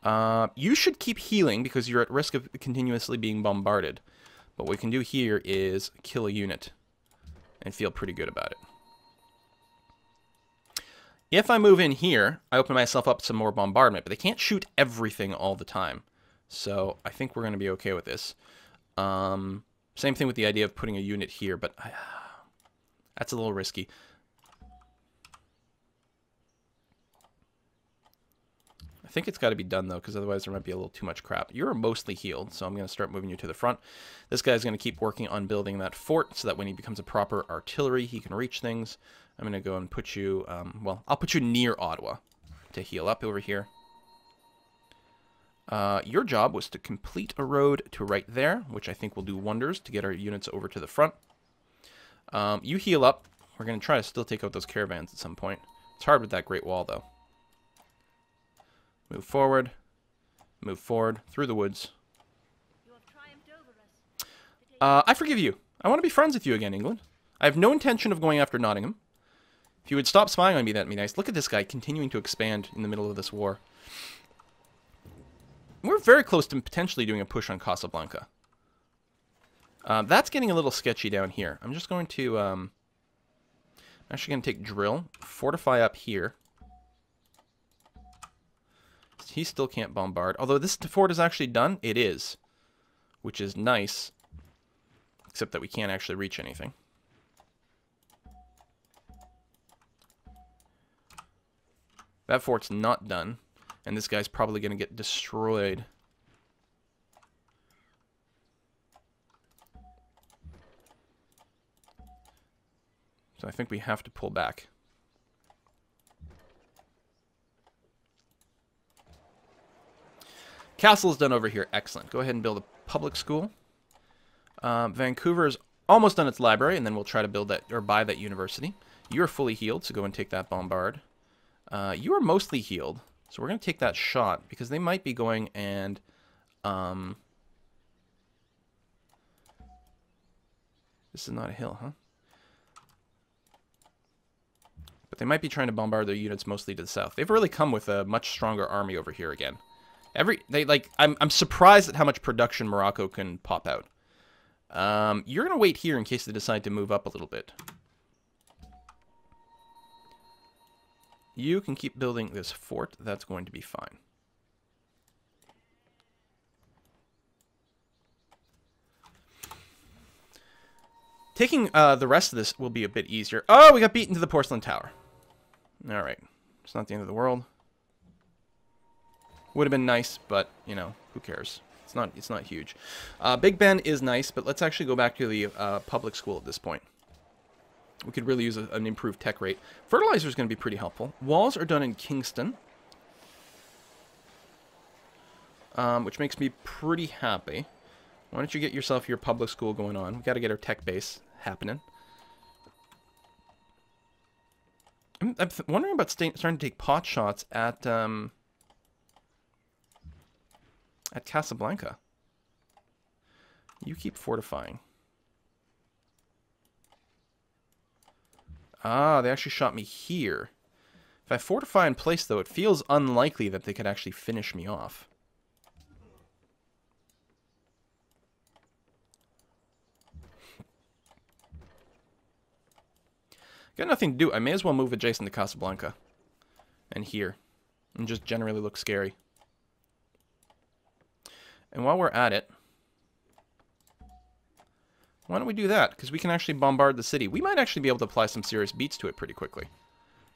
You should keep healing because you're at risk of continuously being bombarded. But what we can do here is kill a unit and feel pretty good about it. If I move in here, I open myself up to some more bombardment, but they can't shoot everything all the time. So I think we're going to be okay with this. Same thing with the idea of putting a unit here, but that's a little risky. I think it's got to be done, though, because otherwise there might be a little too much crap. You're mostly healed, so I'm going to start moving you to the front. This guy's going to keep working on building that fort so that when he becomes a proper artillery, he can reach things. I'm going to go and put you, well, I'll put you near Ottawa to heal up over here. Your job was to complete a road to right there, which I think will do wonders to get our units over to the front. You heal up. We're going to try to still take out those caravans at some point. It's hard with that Great Wall, though. Move forward, through the woods. I forgive you. I want to be friends with you again, England. I have no intention of going after Nottingham. If you would stop spying on me, that'd be nice. Look at this guy continuing to expand in the middle of this war. We're very close to potentially doing a push on Casablanca. That's getting a little sketchy down here. I'm just going to... I'm actually going to take drill, fortify up here. He still can't bombard. Although this fort is actually done, it is. Which is nice. Except that we can't actually reach anything. That fort's not done. And this guy's probably going to get destroyed. So I think we have to pull back. Castle's done over here. Excellent. Go ahead and build a public school. Vancouver is almost done its library, and then we'll try to build that or buy that university. You are fully healed, so go and take that bombard. You are mostly healed, so we're going to take that shot because they might be going and this is not a hill, huh? But they might be trying to bombard their units mostly to the south. They've really come with a much stronger army over here again. I'm surprised at how much production Morocco can pop out. You're gonna wait here in case they decide to move up a little bit. You can keep building this fort. That's going to be fine. Taking the rest of this will be a bit easier. Oh, we got beaten to the porcelain tower. All right, it's not the end of the world. Would have been nice, but, you know, who cares? It's not huge. Big Ben is nice, but let's actually go back to the public school at this point. We could really use an improved tech rate. Fertilizer is going to be pretty helpful. Walls are done in Kingston, which makes me pretty happy. Why don't you get yourself your public school going on? We've got to get our tech base happening. I'm wondering about starting to take pot shots at Casablanca. You keep fortifying. Ah, they actually shot me here. If I fortify in place, though, it feels unlikely that they could actually finish me off. Got nothing to do. I may as well move adjacent to Casablanca. And here. And just generally look scary. And while we're at it, why don't we do that? Because we can actually bombard the city. We might actually be able to apply some serious beats to it pretty quickly.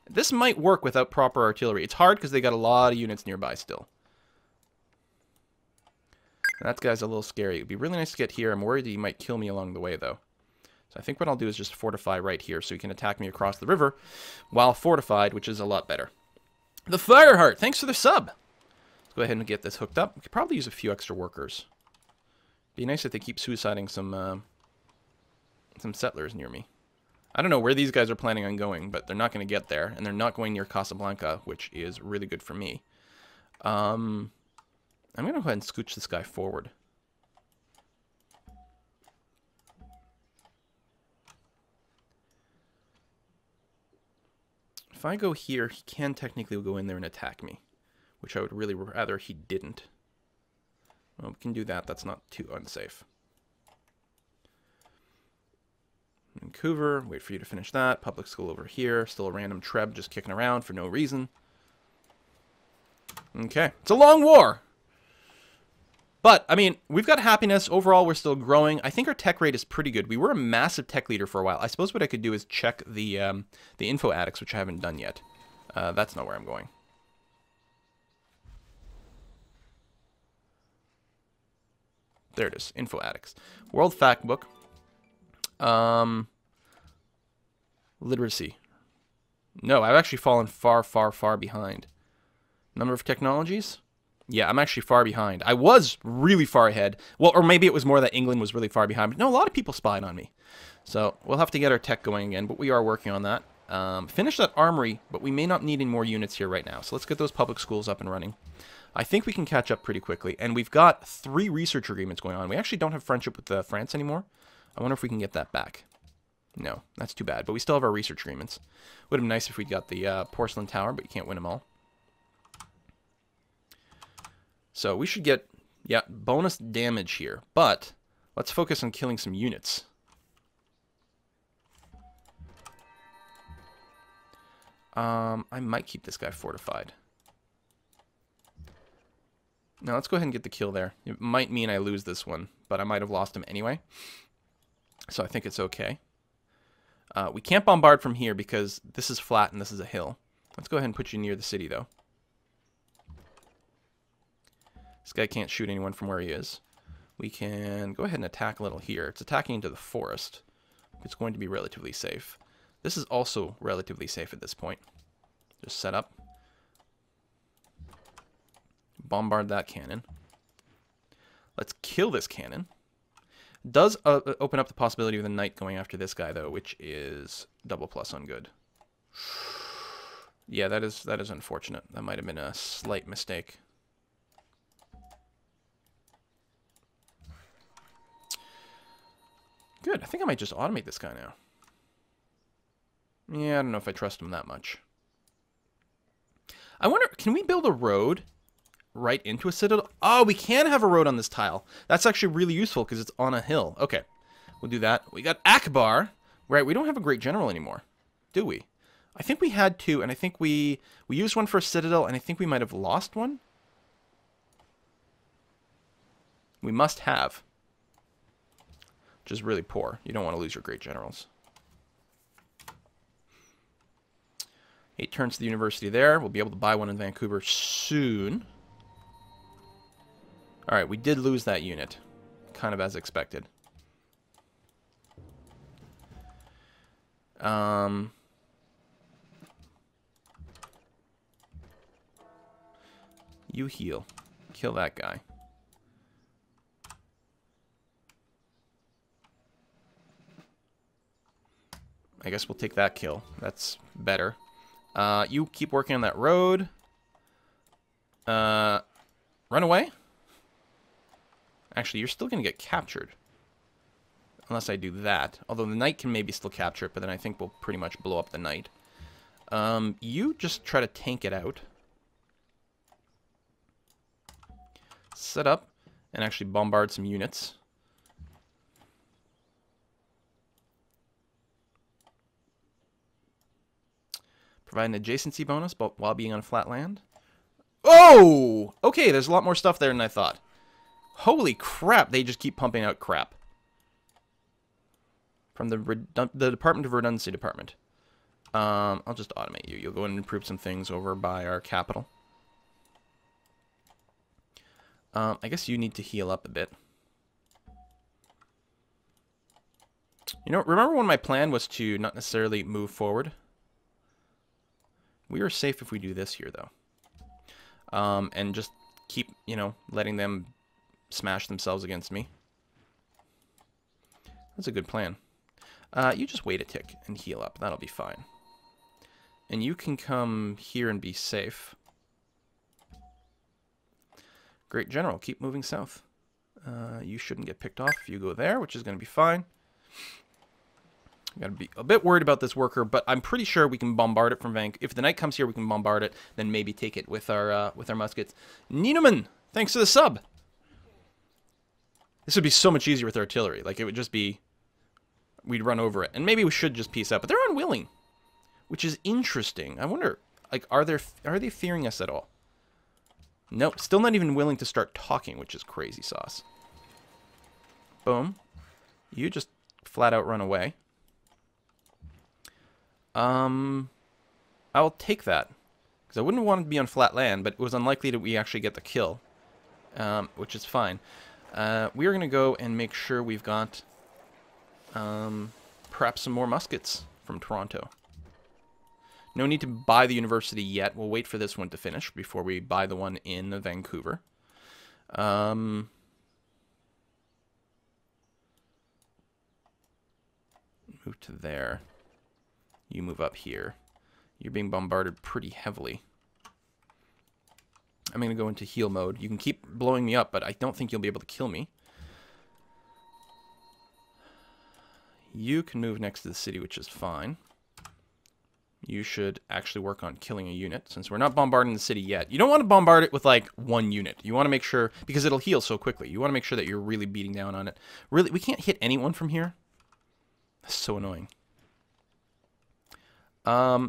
This might work without proper artillery. It's hard because they got a lot of units nearby still. And that guy's a little scary. It would be really nice to get here. I'm worried that he might kill me along the way, though. So I think what I'll do is just fortify right here so he can attack me across the river while fortified, which is a lot better. The Fireheart, thanks for the sub. Go ahead and get this hooked up. We could probably use a few extra workers. Be nice if they keep suiciding some settlers near me. I don't know where these guys are planning on going, but they're not going to get there, and they're not going near Casablanca, which is really good for me. I'm going to go ahead and scooch this guy forward. If I go here, he can technically go in there and attack me, which I would really rather he didn't. Well, we can do that. That's not too unsafe. Vancouver, wait for you to finish that. Public school over here. Still a random Treb just kicking around for no reason. Okay. It's a long war. But, I mean, we've got happiness. Overall, we're still growing. I think our tech rate is pretty good. We were a massive tech leader for a while. I suppose what I could do is check the info addicts, which I haven't done yet. That's not where I'm going. There it is. Info addicts. World fact book. Literacy. No, I've actually fallen far, far, far behind. Number of technologies? Yeah, I'm actually far behind. I was really far ahead. Well, or maybe it was more that England was really far behind. But no, a lot of people spied on me. So we'll have to get our tech going again, but we are working on that. Finish that armory, but we may not need any more units here right now. So let's get those public schools up and running. I think we can catch up pretty quickly. And we've got 3 research agreements going on. We actually don't have friendship with France anymore. I wonder if we can get that back. No, that's too bad. But we still have our research agreements. Would have been nice if we got the porcelain tower, but you can't win them all. So we should get, yeah, bonus damage here. But let's focus on killing some units. I might keep this guy fortified. Now let's go ahead and get the kill there. It might mean I lose this one, but I might have lost him anyway. So I think it's okay. We can't bombard from here because this is flat and this is a hill. Let's go ahead and put you near the city, though. This guy can't shoot anyone from where he is. We can go ahead and attack a little here. It's attacking into the forest. It's going to be relatively safe. This is also relatively safe at this point. Just set up. Bombard that cannon. Let's kill this cannon. Does open up the possibility of the knight going after this guy, though, which is double plus on good. Yeah, that is unfortunate. That might have been a slight mistake. Good. I think I might just automate this guy now. Yeah, I don't know if I trust him that much. I wonder, can we build a road right into a citadel? Oh, we can have a road on this tile. That's actually really useful because it's on a hill. Okay, we'll do that. We got Akbar. Right, we don't have a great general anymore, do we? I think we had 2, and I think we used one for a citadel, and I think we might have lost one. We must have. Which is really poor. You don't want to lose your great generals. 8 turns to the university there. We'll be able to buy one in Vancouver soon. Alright, we did lose that unit. Kind of as expected. You heal. Kill that guy. I guess we'll take that kill. That's better. You keep working on that road. Run away? Actually, you're still going to get captured. Unless I do that. Although the knight can maybe still capture it, but then I think we'll pretty much blow up the knight. You just try to tank it out. Set up and actually bombard some units. Provide an adjacency bonus but while being on flat land. Oh! Okay, there's a lot more stuff there than I thought. Holy crap, they just keep pumping out crap. From the Department of Redundancy Department. I'll just automate you. You'll go in and improve some things over by our capital. I guess you need to heal up a bit. You know, remember when my plan was to not necessarily move forward? We are safe if we do this here, though. And just keep, you know, letting them smash themselves against me. That's a good plan. You just wait a tick and heal up. That'll be fine. And you can come here and be safe. Great General, keep moving south. You shouldn't get picked off if you go there, which is going to be fine. Got to be a bit worried about this worker, but I'm pretty sure we can bombard it from Vancouver. If the knight comes here, we can bombard it, then maybe take it with our muskets. Nieneman, thanks for the sub. This would be so much easier with artillery. Like, it would just be... We'd run over it. And maybe we should just peace out. But they're unwilling, which is interesting. I wonder, like, are they fearing us at all? Nope, still not even willing to start talking, which is crazy sauce. Boom. You just flat out run away. I'll take that. Because I wouldn't want to be on flat land, but it was unlikely that we actually get the kill. Which is fine. We are going to go and make sure we've got perhaps some more muskets from Toronto. No need to buy the university yet. We'll wait for this one to finish before we buy the one in Vancouver. Move to there. You move up here. You're being bombarded pretty heavily. I'm going to go into heal mode. You can keep blowing me up, but I don't think you'll be able to kill me. You can move next to the city, which is fine. You should actually work on killing a unit, since we're not bombarding the city yet. You don't want to bombard it with, like, one unit. You want to make sure, because it'll heal so quickly, you want to make sure that you're really beating down on it. Really, we can't hit anyone from here? That's so annoying.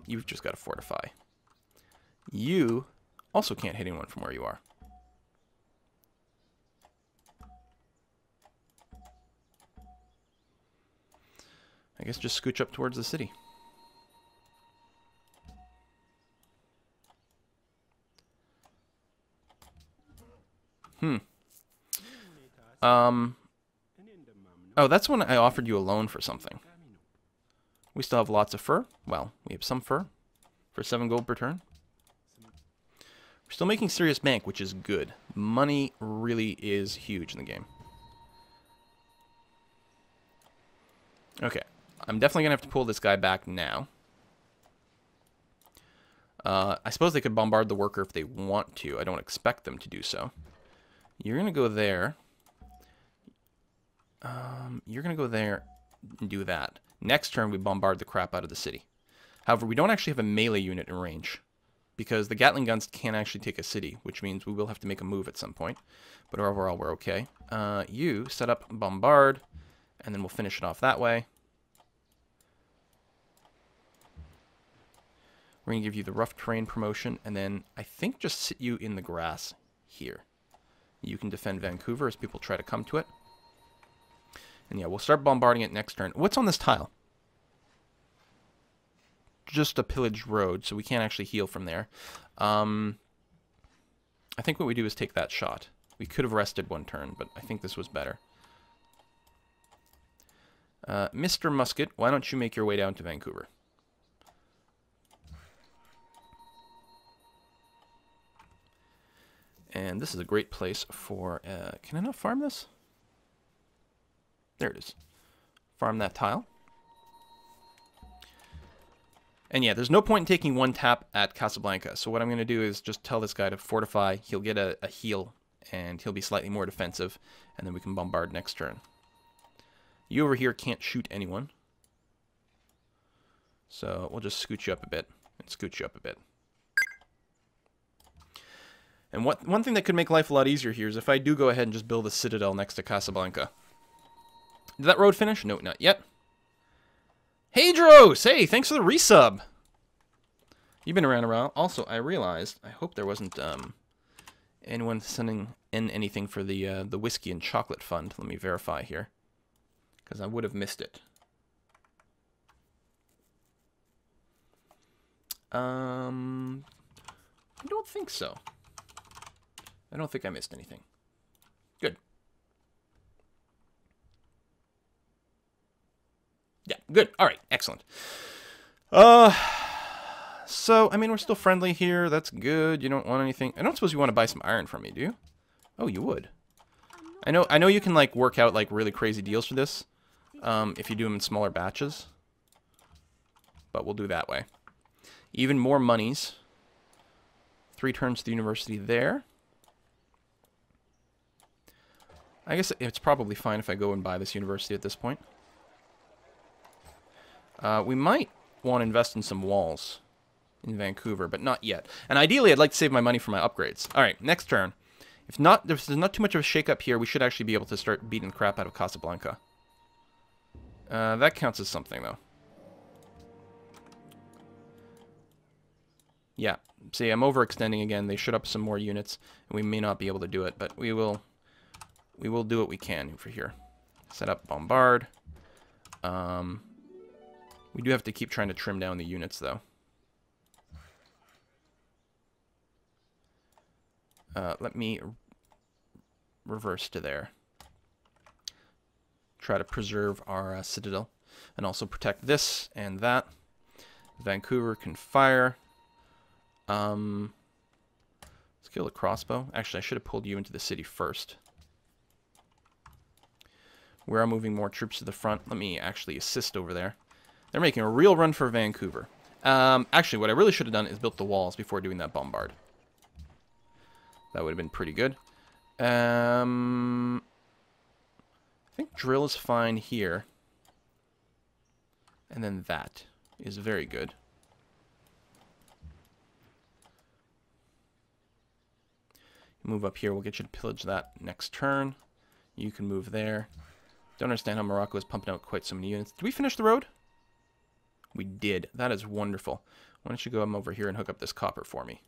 You've just got to fortify. You also can't hit anyone from where you are. I guess just scooch up towards the city. Oh, that's when I offered you a loan for something. We still have lots of fur. Well, we have some fur for 7 gold per turn. We're still making serious bank, which is good. Money really is huge in the game. Okay. I'm definitely going to have to pull this guy back now. I suppose they could bombard the worker if they want to. I don't expect them to do so. You're going to go there. You're going to go there and do that. Next turn, we bombard the crap out of the city. However, we don't actually have a melee unit in range, because the Gatling guns can't actually take a city, which means we will have to make a move at some point. But overall, we're okay. You set up bombard, and then we'll finish it off that way. We're going to give you the rough terrain promotion, and then I think just sit you in the grass here. You can defend Vancouver as people try to come to it. And yeah, we'll start bombarding it next turn. What's on this tile? Just a pillaged road, so we can't actually heal from there. I think what we do is take that shot. We could have rested one turn, but I think this was better. Mr. Musket, why don't you make your way down to Vancouver? And this is a great place for... can I not farm this? There it is. Farm that tile. And yeah, there's no point in taking one tap at Casablanca. So what I'm going to do is just tell this guy to fortify. He'll get a heal, and he'll be slightly more defensive. And then we can bombard next turn. You over here can't shoot anyone. So we'll just scoot you up a bit. And scoot you up a bit. And one thing that could make life a lot easier here is if I do go ahead and just build a citadel next to Casablanca. Did that road finish? No, not yet. Hey, Dros! Hey, thanks for the resub. You've been around a while. Also, I realized, I hope there wasn't anyone sending in anything for the whiskey and chocolate fund. Let me verify here, because I would have missed it. I don't think so. I don't think I missed anything. Good. Yeah, good. All right, excellent. So, I mean, we're still friendly here. That's good. You don't want anything. I don't suppose you want to buy some iron from me, do you? Oh, you would. I know you can, like, work out, like, really crazy deals for this, if you do them in smaller batches. But we'll do that way. Even more monies. 3 turns to the university there. I guess it's probably fine if I go and buy this university at this point. We might want to invest in some walls in Vancouver, but not yet. And ideally, I'd like to save my money for my upgrades. All right, next turn. If there's not too much of a shake-up here, we should actually be able to start beating the crap out of Casablanca. That counts as something, though. Yeah, see, I'm overextending again. They should up some more units, and we may not be able to do it, but we will do what we can over here. Set up bombard. We do have to keep trying to trim down the units, though. Let me reverse to there. Try to preserve our citadel, and also protect this and that. Vancouver can fire. Let's kill the crossbow. Actually, I should have pulled you into the city first. We are moving more troops to the front. Let me actually assist over there. They're making a real run for Vancouver. Actually, what I really should have done is built the walls before doing that bombard. That would have been pretty good. I think drill is fine here. And then that is very good. Move up here. We'll get you to pillage that next turn. You can move there. Don't understand how Morocco is pumping out quite so many units. Did we finish the road? We did. That is wonderful. Why don't you go over here and hook up this copper for me?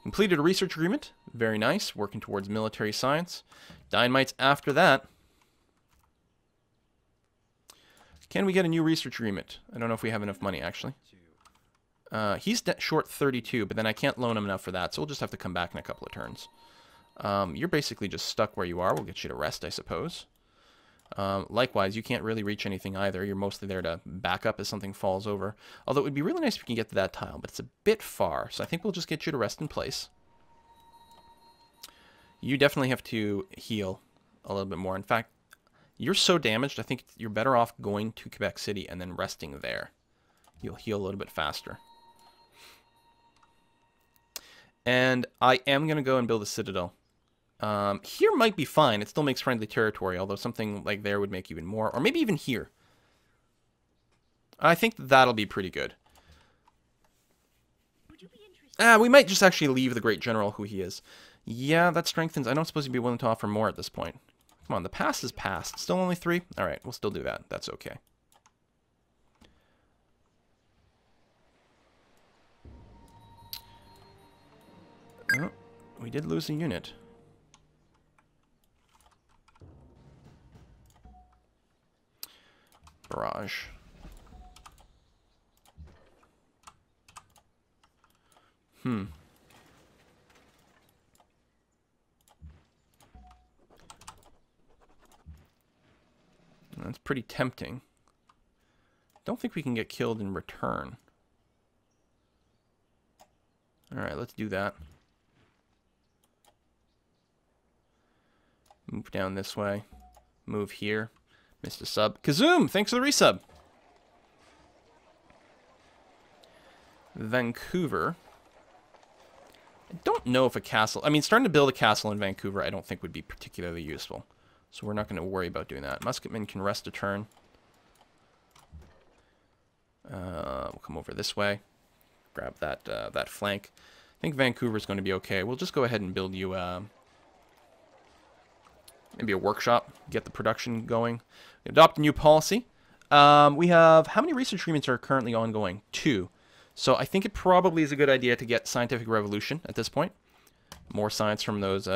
Completed a research agreement. Very nice. Working towards military science. Dynamite's after that. Can we get a new research agreement? I don't know if we have enough money, actually. He's short 32, but then I can't loan him enough for that, so we'll just have to come back in a couple of turns. You're basically just stuck where you are. We'll get you to rest, I suppose. Likewise, you can't really reach anything either. You're mostly there to back up as something falls over. Although it would be really nice if we can get to that tile, but it's a bit far, so I think we'll just get you to rest in place. You definitely have to heal a little bit more. In fact, you're so damaged, I think you're better off going to Quebec City and then resting there. You'll heal a little bit faster. And I am going to go and build a citadel. Here might be fine. It still makes friendly territory, although something like there would make even more. Or maybe even here. I think that'll be pretty good. We might just actually leave the Great General who he is. Yeah, that strengthens. I don't suppose he'd be willing to offer more at this point. Come on, the past is past. Still only 3? Alright, we'll still do that. That's okay. Oh, we did lose a unit. Barrage. That's pretty tempting. Don't think we can get killed in return. Alright, let's do that. Move down this way. Move here. Missed a sub. Kazoom! Thanks for the resub! Vancouver. I don't know if a castle... I mean, starting to build a castle in Vancouver I don't think would be particularly useful. So we're not going to worry about doing that. Musketmen can rest a turn. We'll come over this way. Grab that that flank. I think Vancouver's going to be okay. We'll just go ahead and build you... maybe a workshop, get the production going. Adopt a new policy. We have, how many research agreements are currently ongoing? 2. So I think it probably is a good idea to get scientific revolution at this point. More science from those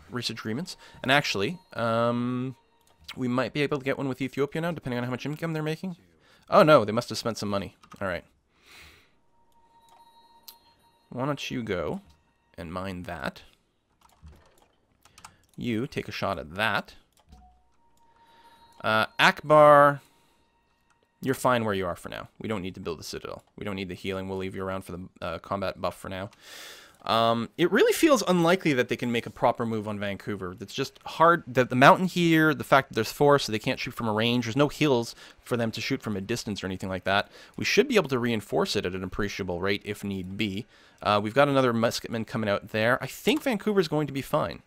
research agreements. And actually, we might be able to get one with Ethiopia now, depending on how much income they're making. Oh no, they must have spent some money. Alright. Why don't you go and mine that. You take a shot at that. Akbar, you're fine where you are for now. We don't need to build a citadel. We don't need the healing. We'll leave you around for the combat buff for now. It really feels unlikely that they can make a proper move on Vancouver. It's just hard. The mountain here, the fact that there's forest, so they can't shoot from a range. There's no hills for them to shoot from a distance or anything like that. We should be able to reinforce it at an appreciable rate if need be. We've got another musketman coming out there. I think Vancouver's going to be fine.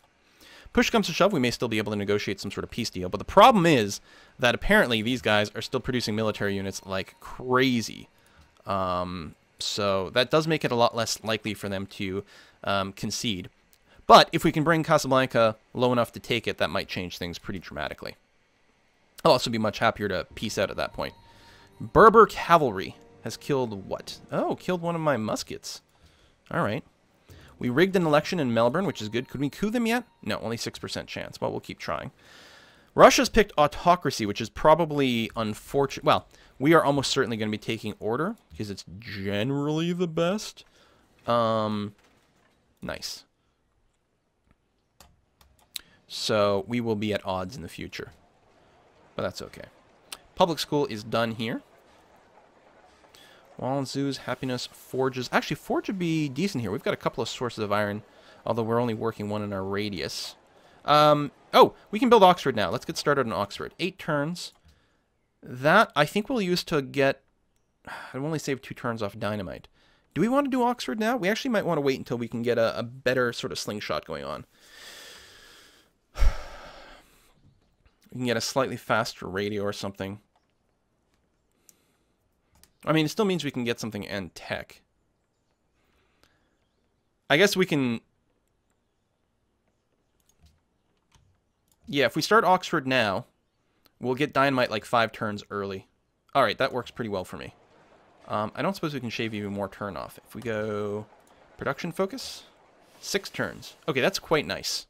Push comes to shove, we may still be able to negotiate some sort of peace deal. But the problem is that apparently these guys are still producing military units like crazy. So that does make it a lot less likely for them to concede. But if we can bring Casablanca low enough to take it, that might change things pretty dramatically. I'll also be much happier to peace out at that point. Berber cavalry has killed what? Oh, killed one of my muskets. All right. We rigged an election in Melbourne, which is good. Could we coup them yet? No, only 6% chance. Well, we'll keep trying. Russia's picked autocracy, which is probably unfortunate. Well, we are almost certainly going to be taking order because it's generally the best. Nice. So we will be at odds in the future. But that's okay. Public school is done here. Wall and zoos, happiness, forges. Actually, forge would be decent here. We've got a couple of sources of iron, although we're only working one in our radius. Oh, we can build Oxford now. Let's get started on Oxford. 8 turns. That, I think we'll use to get... I've only saved 2 turns off Dynamite. Do we want to do Oxford now? We actually might want to wait until we can get a better sort of slingshot going on. We can get a slightly faster radio or something. I mean, it still means we can get something and tech. I guess we can... Yeah, if we start Oxford now, we'll get Dynamite like 5 turns early. Alright, that works pretty well for me. I don't suppose we can shave even more turn off. If we go production focus, 6 turns. Okay, that's quite nice.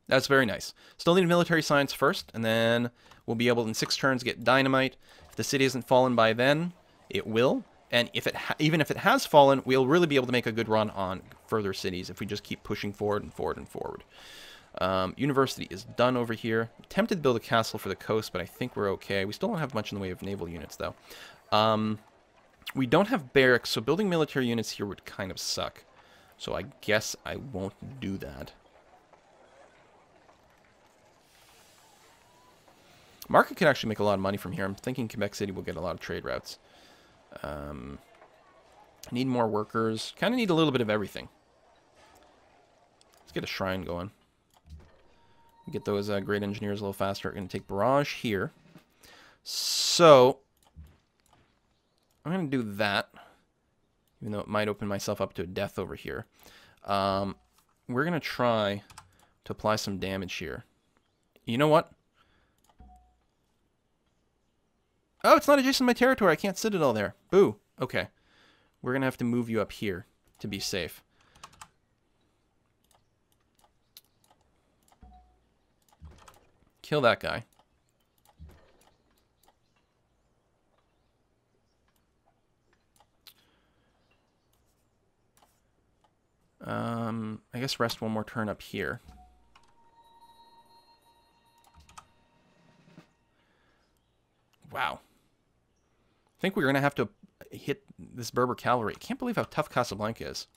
That's very nice. Still need military science first, and then we'll be able in 6 turns get Dynamite. If the city hasn't fallen by then, it will. And if it even if it has fallen, we'll really be able to make a good run on further cities if we just keep pushing forward and forward and forward. University is done over here. I'm tempted to build a castle for the coast, but I think we're okay. We still don't have much in the way of naval units, though. We don't have barracks, so building military units here would kind of suck. So I guess I won't do that. Market could actually make a lot of money from here. I'm thinking Quebec City will get a lot of trade routes. Need more workers. Kind of need a little bit of everything. Let's get a shrine going. Get those great engineers a little faster. We're going to take barrage here. So, I'm going to do that. Even though it might open myself up to a death over here. We're going to try to apply some damage here. You know what? Oh, it's not adjacent to my territory. I can't citadel there. Boo. Okay. We're going to have to move you up here to be safe. Kill that guy. I guess rest one more turn up here. Wow. I think we're going to have to hit this Berber cavalry. I can't believe how tough Casablanca is.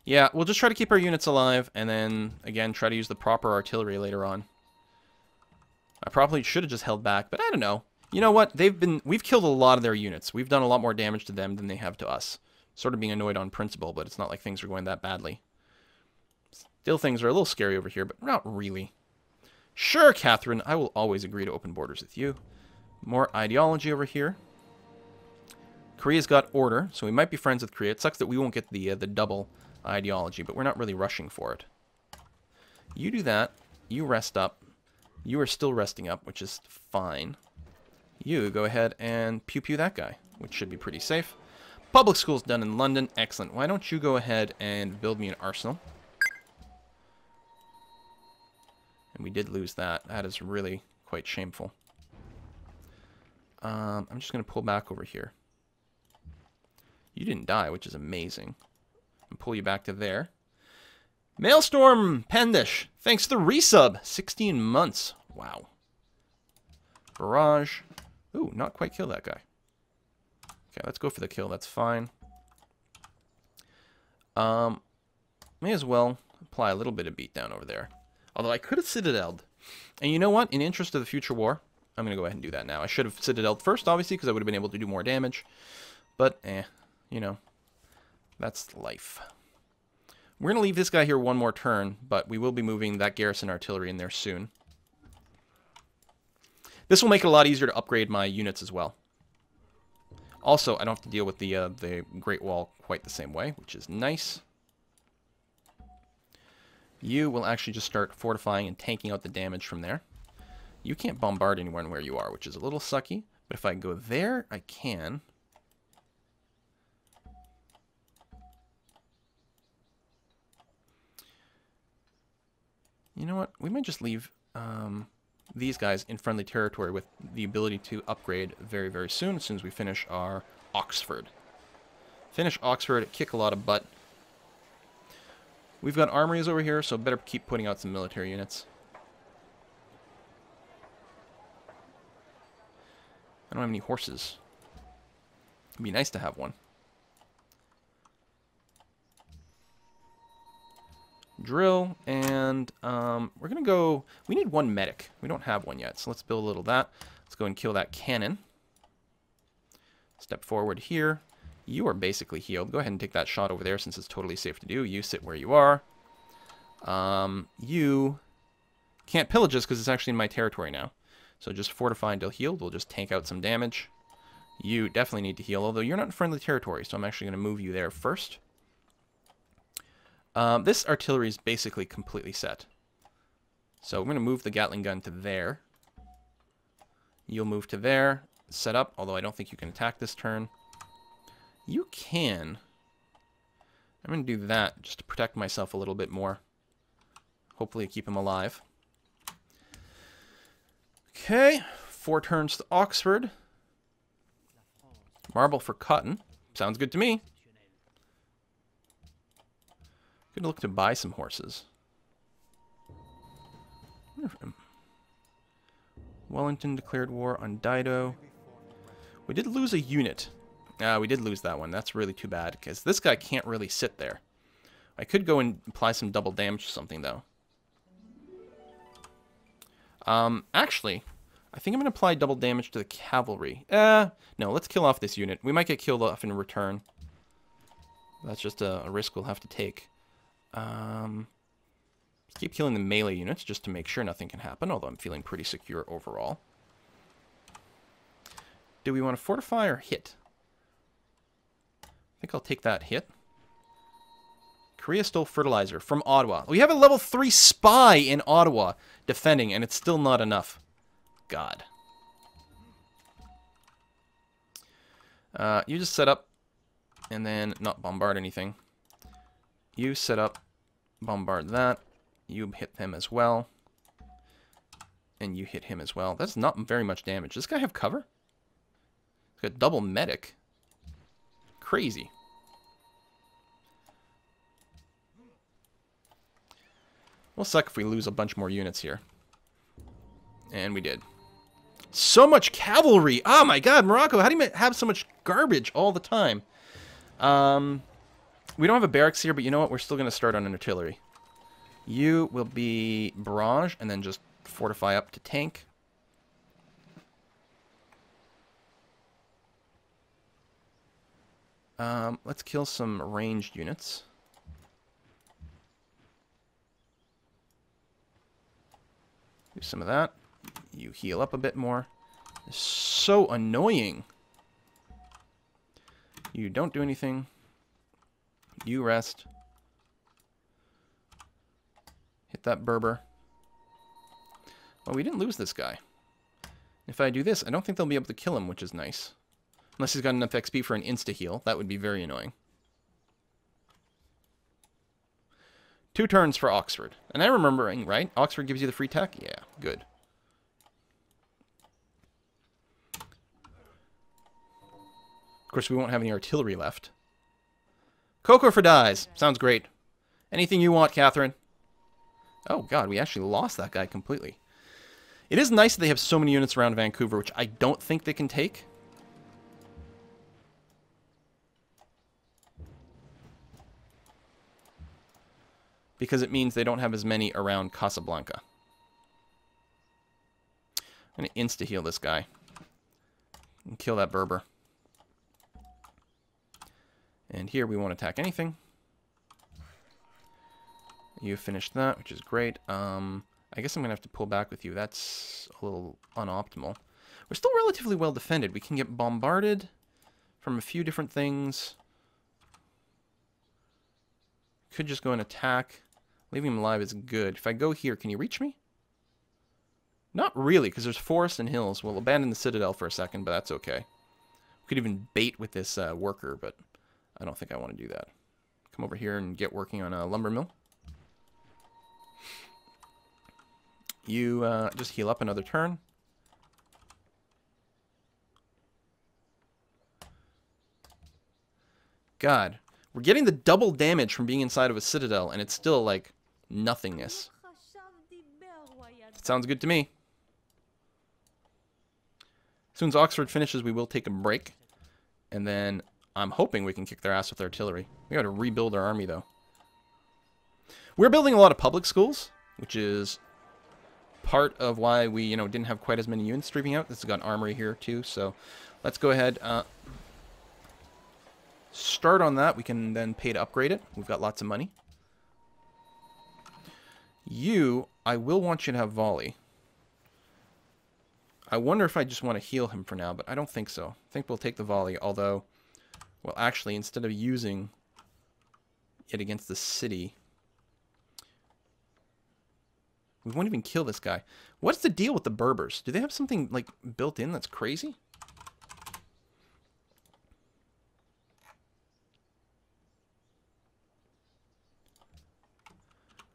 Yeah, we'll just try to keep our units alive, and then, again, try to use the proper artillery later on. I probably should have just held back, but I don't know. You know what? We've killed a lot of their units. We've done a lot more damage to them than they have to us. Sort of being annoyed on principle, but it's not like things are going that badly. Still, things are a little scary over here, but not really. Sure, Catherine, I will always agree to open borders with you. More ideology over here. Korea's got order, so we might be friends with Korea. It sucks that we won't get the double ideology, but we're not really rushing for it. You do that. You rest up. You are still resting up, which is fine. You go ahead and pew-pew that guy, which should be pretty safe. Public school's done in London. Excellent. Why don't you go ahead and build me an arsenal? And we did lose that. That is really quite shameful. I'm just going to pull back over here. You didn't die, which is amazing. And pull you back to there. Maelstrom Pendish, thanks to the resub. 16 months. Wow. Barrage. Ooh, not quite kill that guy. Okay, let's go for the kill. That's fine. May as well apply a little bit of beatdown over there. Although I could have citadeled. And you know what? In interest of the future war, I'm going to go ahead and do that now. I should have citadeled first, obviously, because I would have been able to do more damage. But, you know, that's life. We're going to leave this guy here one more turn, but we will be moving that garrison artillery in there soon. This will make it a lot easier to upgrade my units as well. Also, I don't have to deal with the Great Wall quite the same way, which is nice. You will actually just start fortifying and tanking out the damage from there. You can't bombard anyone where you are, which is a little sucky. But if I go there, I can. You know what? We might just leave these guys in friendly territory with the ability to upgrade very, very soon, as soon as we finish our Oxford. Finish Oxford, kick a lot of butt. We've got armories over here, so better keep putting out some military units. I don't have any horses. It'd be nice to have one. Drill, and we're going to go... We need one medic. We don't have one yet, so let's build a little of that. Let's go and kill that cannon. Step forward here. You are basically healed. Go ahead and take that shot over there since it's totally safe to do. You sit where you are. You can't pillage us because it's actually in my territory now. So just fortify until healed. We'll just tank out some damage. You definitely need to heal, although you're not in friendly territory, so I'm actually going to move you there first. This artillery is basically completely set. So we're going to move the Gatling gun to there. You'll move to there. Set up, although I don't think you can attack this turn. You can. I'm going to do that just to protect myself a little bit more. Hopefully keep him alive. Okay, 4 turns to Oxford. Marble for cotton. Sounds good to me. Good to look to buy some horses. Wellington declared war on Dido. We did lose a unit. We did lose that one. That's really too bad, because this guy can't really sit there. I could go and apply some double damage to something, though. Actually, I think I'm going to apply double damage to the cavalry. No, let's kill off this unit. We might get killed off in return. That's just a risk we'll have to take. Keep killing the melee units just to make sure nothing can happen, although I'm feeling pretty secure overall. Do we want to fortify or hit? I think I'll take that hit. Korea stole fertilizer from Ottawa. We have a level 3 spy in Ottawa defending, and it's still not enough. God. You just set up and then not bombard anything. You set up, bombard that. You hit him as well. And you hit him as well. That's not very much damage. Does this guy have cover? He's got double medic. Crazy. We'll suck if we lose a bunch more units here. And we did. So much cavalry! Oh my god, Morocco, how do you have so much garbage all the time? We don't have a barracks here, but you know what? We're still going to start on an artillery. You will be barrage, and then just fortify up to tank. Let's kill some ranged units. Do some of that. You heal up a bit more. It's so annoying. You don't do anything. You rest. Hit that Berber. Well, we didn't lose this guy. If I do this, I don't think they'll be able to kill him, which is nice. Unless he's got enough XP for an insta-heal. That would be very annoying. 2 turns for Oxford. And I'm remembering, right? Oxford gives you the free tech? Yeah, good. Of course, we won't have any artillery left. Cocoa for dies. Sounds great. Anything you want, Catherine. Oh, God, we actually lost that guy completely. It is nice that they have so many units around Vancouver, which I don't think they can take. Because it means they don't have as many around Casablanca. I'm going to insta-heal this guy. And kill that Berber. And here we won't attack anything. You finished that, which is great. I guess I'm going to have to pull back with you. That's a little unoptimal. We're still relatively well defended. We can get bombarded from a few different things. Could just go and attack. Leaving him alive is good. If I go here, can he reach me? Not really, because there's forest and hills. We'll abandon the citadel for a second, but that's okay. We could even bait with this worker, but I don't think I want to do that. Come over here and get working on a lumber mill. You just heal up another turn. God, we're getting the double damage from being inside of a citadel, and it's still, like, nothingness. Sounds good to me. As soon as Oxford finishes, we will take a break. And then I'm hoping we can kick their ass with artillery. We got to rebuild our army, though. We're building a lot of public schools, which is part of why we, didn't have quite as many units streaming out. This has got an armory here, too. So let's go ahead. Start on that. We can then pay to upgrade it. We've got lots of money. I will want you to have volley. I wonder if I just want to heal him for now, but I don't think so. I think we'll take the volley, although, well, actually, instead of using it against the city, we won't even kill this guy. What's the deal with the Berbers? Do they have something, like, built in that's crazy?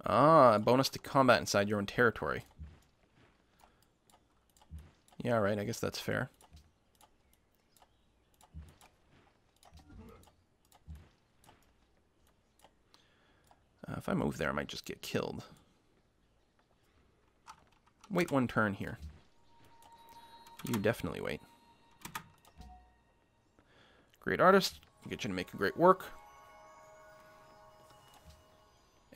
Ah, bonus to combat inside your own territory. Yeah, right, I guess that's fair. If I move there, I might just get killed. Wait one turn here. You definitely wait. Great artist. Get you to make a great work.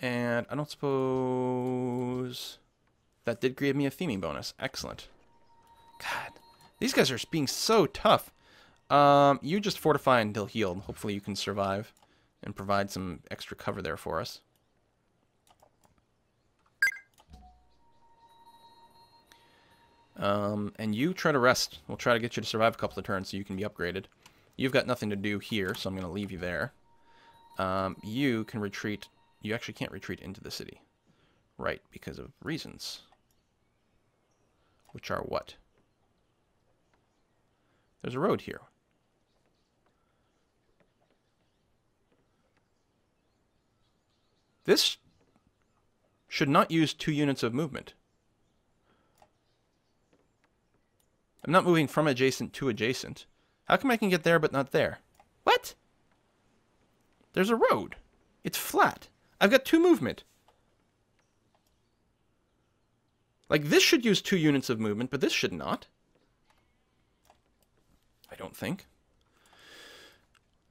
And I don't suppose that did give me a theming bonus. Excellent. God, these guys are being so tough. You just fortify until healed. Hopefully you can survive and provide some extra cover there for us. And you try to rest. We'll try to get you to survive a couple of turns so you can be upgraded. You've got nothing to do here, so I'm going to leave you there. You can retreat. You actually can't retreat into the city. Right, because of reasons. Which are what? There's a road here. This should not use 2 units of movement. I'm not moving from adjacent to adjacent. How come I can get there but not there? What? There's a road. It's flat. I've got 2 movement. Like, this should use 2 units of movement, but this should not. I don't think.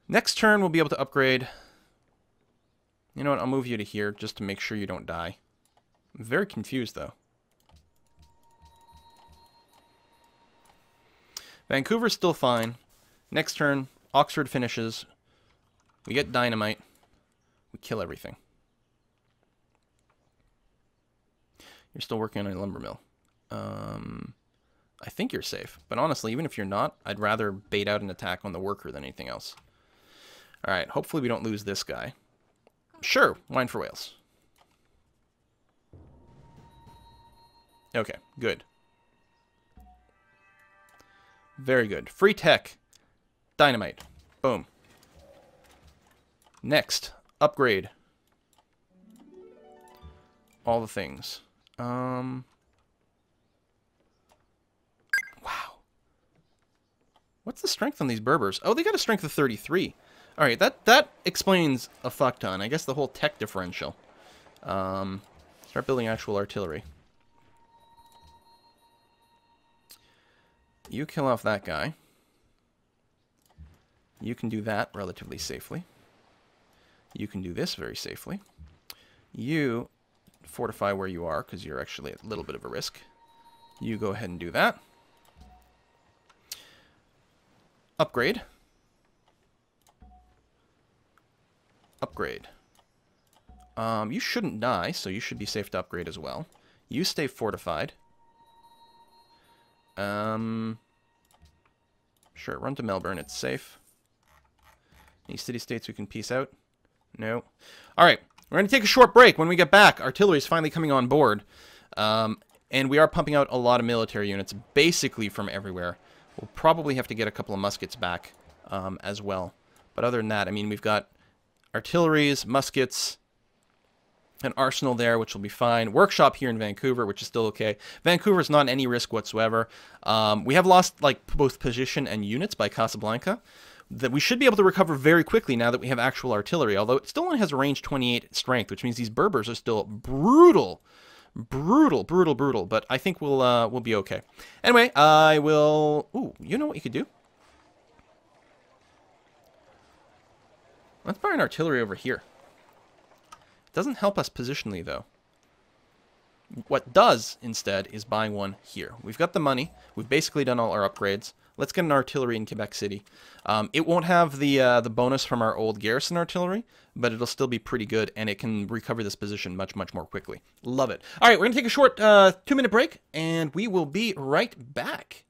Next turn, we'll be able to upgrade. You know what? I'll move you to here just to make sure you don't die. I'm very confused, though. Vancouver's still fine. Next turn, Oxford finishes. We get Dynamite. We kill everything. You're still working on a lumber mill. I think you're safe. But honestly, even if you're not, I'd rather bait out an attack on the worker than anything else. Alright, hopefully we don't lose this guy. Sure, wine for Wales. Okay, good. Very good. Free tech. Dynamite. Boom. Next, upgrade. All the things. Wow. What's the strength on these Berbers? Oh, they got a strength of 33. Alright, that explains a fuck ton. I guess the whole tech differential. Start building actual artillery. You kill off that guy. You can do that relatively safely. You can do this very safely. You fortify where you are, because you're actually at a little bit of a risk. You go ahead and do that. Upgrade. Upgrade. You shouldn't die, so you should be safe to upgrade as well. You stay fortified. Sure, run to Melbourne. It's safe. Any city-states we can peace out? No. All right, we're going to take a short break. When we get back, artillery is finally coming on board. And we are pumping out a lot of military units, basically from everywhere. We'll probably have to get a couple of muskets back as well. But other than that, I mean, we've got artilleries, muskets, an arsenal there, which will be fine. Workshop here in Vancouver, which is still okay. Vancouver is not in any risk whatsoever. We have lost like both position and units by Casablanca. That we should be able to recover very quickly now that we have actual artillery, although it still only has a range 28 strength, which means these Berbers are still brutal. Brutal, but I think we'll be okay. Anyway, I will... Ooh, you know what you could do? Let's buy an artillery over here. It doesn't help us positionally, though. What does, instead, is buying one here. We've got the money. We've basically done all our upgrades. Let's get an artillery in Quebec City. It won't have the bonus from our old garrison artillery, but it'll still be pretty good, and it can recover this position much more quickly. Love it. All right, we're going to take a short 2-minute break, and we will be right back.